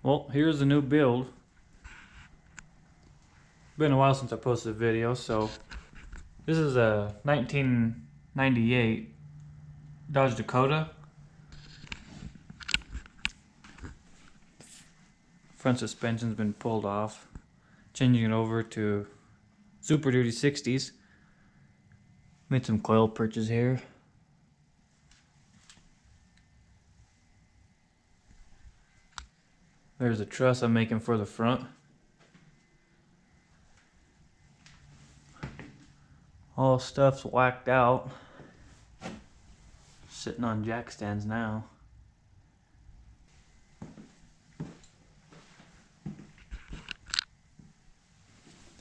Well, here's the new build. Been a while since I posted a video, so this is a 1998 Dodge Dakota. Front suspension's been pulled off. Changing it over to SUPERDUTY 60s. Made some coil purchase here. There's a truss I'm making for the front. All stuff's whacked out. Sitting on jack stands now.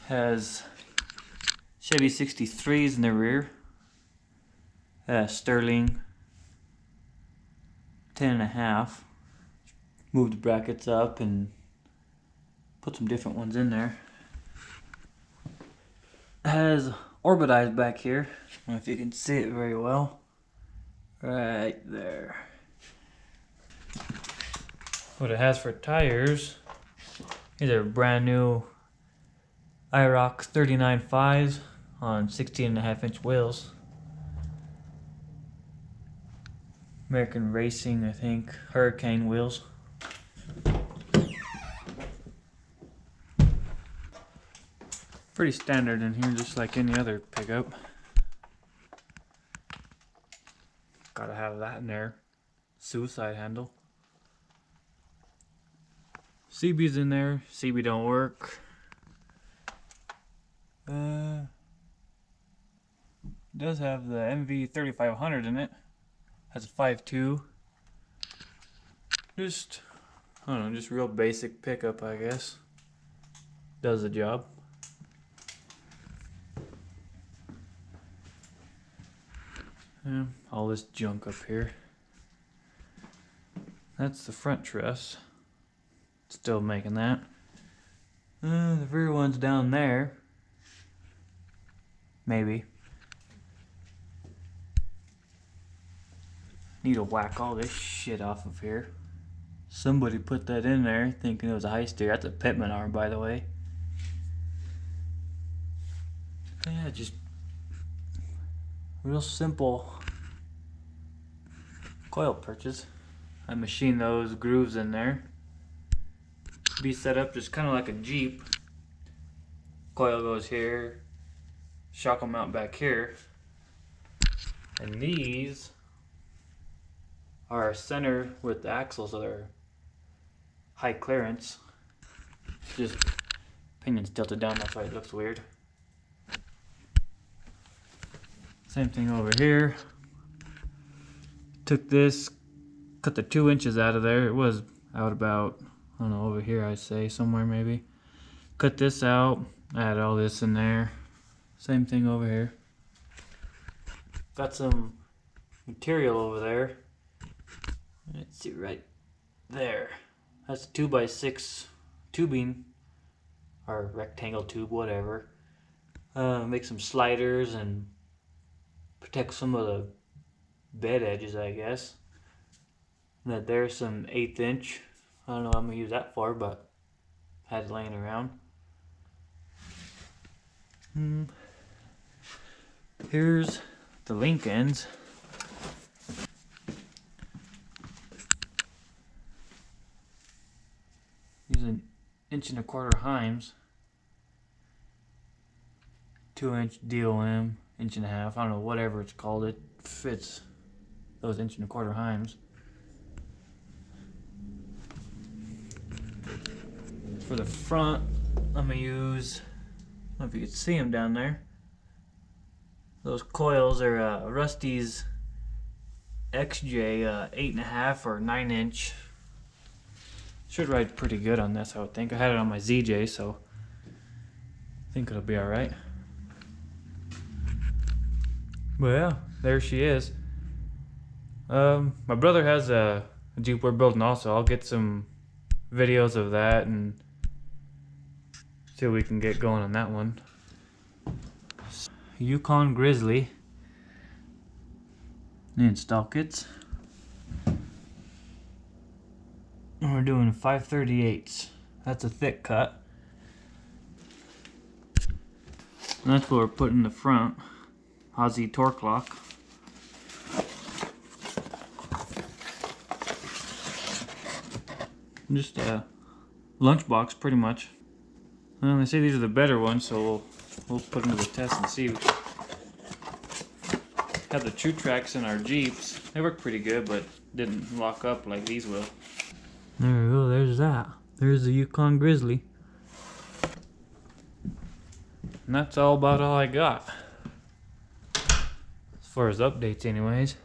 Has Chevy 63s in the rear. Sterling 10.5. Moved the brackets up and put some different ones in there. Has orbitized back here. I don't know if you can see it very well. Right there. What it has for tires, these are brand new IROK 39.5s on 16.5-inch wheels. American Racing, I think, Hurricane wheels. Pretty standard in here, just like any other pickup. Gotta have that in there. Suicide handle. CB's in there. CB don't work. Does have the MV 3500 in it. Has a 5.2. Just, I don't know, just real basic pickup, I guess. Does the job. Yeah, all this junk up here. That's the front truss. Still making that. The rear one's down there. Maybe. Need to whack all this shit off of here. Somebody put that in there thinking it was a high steer. That's a Pitman arm, by the way. Yeah, just real simple coil purchase. I machined those grooves in there. Be set up just kind of like a Jeep. Coil goes here. Shock them out back here. And these are center with the axles, so they're high clearance. Just pinion's tilted down, that's why it looks weird. Same thing over here. Took this, cut the 2 inches out of there. It was out about, I don't know, over here I'd say, somewhere maybe. Cut this out, add all this in there. Same thing over here. Got some material over there. Let's see, right there. That's a 2x6 tubing, or rectangle tube, whatever. Make some sliders and protect some of the bed edges, I guess. And that there's some 1/8 inch. I don't know what I'm gonna use that for, but had it laying around. Here's the link ends. Using 1.25 inch Heims. 2-inch DOM, 1.5 inch. I don't know, whatever it's called. It fits those 1.25 inch Heims. For the front, I'm gonna use, I don't know if you can see them down there. Those coils are Rusty's XJ 8.5 or 9-inch. Should ride pretty good on this, I would think. I had it on my ZJ, so I think it'll be alright. But yeah, there she is. My brother has a Jeep we're building also. I'll get some videos of that and see what we can get going on that one. YUKON GRIZZLY. The install kits. we're doing 5/38. That's a thick cut. And that's what we're putting in the front. AUSSIE TORQ lock. Just a lunchbox, pretty much. Well, they say these are the better ones, so we'll put them to the test and see. Have the true tracks in our Jeeps. They work pretty good, but didn't lock up like these will. There we go, there's that. There's the YUKON GRIZZLY. And that's all I got. As far as updates anyways.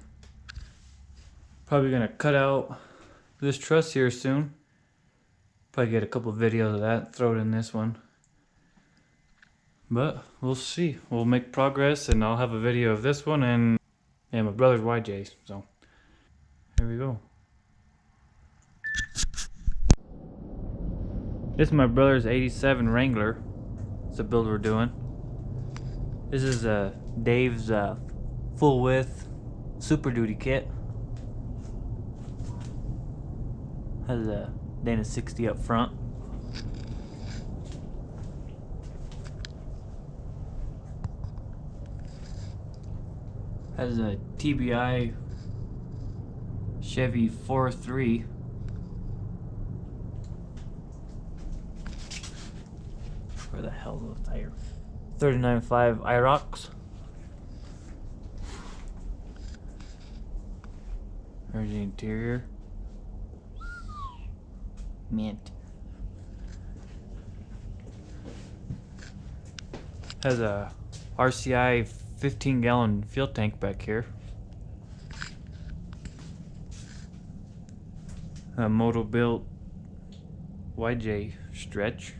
Probably gonna cut out this truss here soon. Probably get a couple of videos of that, throw it in this one. But we'll see. We'll make progress and I'll have a video of this one and my brother's YJ. So here we go. This is my brother's 87 Wrangler. It's the build we're doing. This is Dave's full width SUPERDUTY kit. Has a Dana 60 up front. Has a TBI CHEVY 4.3. Where the hell is the tire? 39.5 IROKs. There's the interior. Mint. Has a RCI 15-gallon fuel tank back here. A Moto built YJ stretch.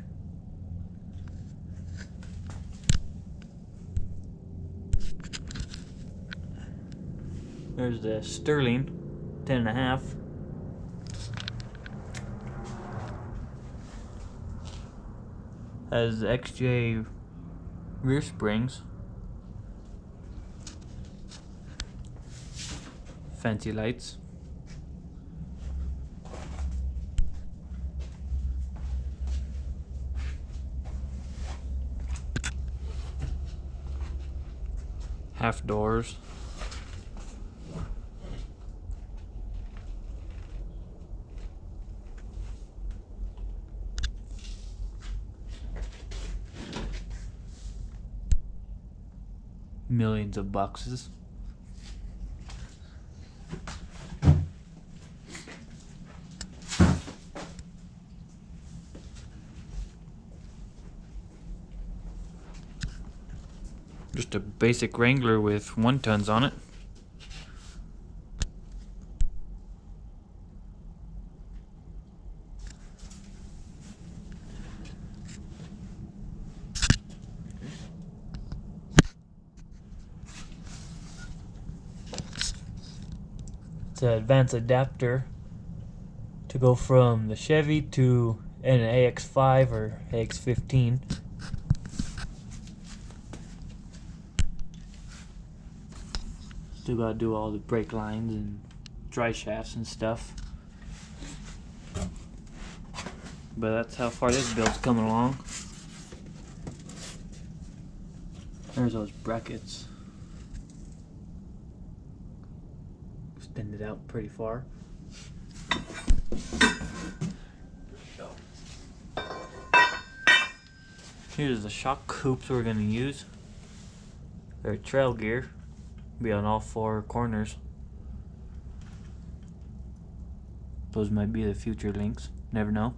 There's the Sterling 10.5. Has XJ rear springs. Fancy lights. Half doors. Millions of boxes. Just a basic Wrangler with 1-tons on it. It's an advanced adapter to go from the Chevy to an AX5 or AX15. Still gotta do all the brake lines and dry shafts and stuff. But that's how far this build's coming along. There's those brackets. Extended out pretty far. Here's the shock hoops we're gonna use. They're trail gear. Be on all 4 corners. Those might be the future links. Never know.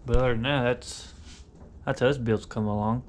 But other than that, that's how this build's come along.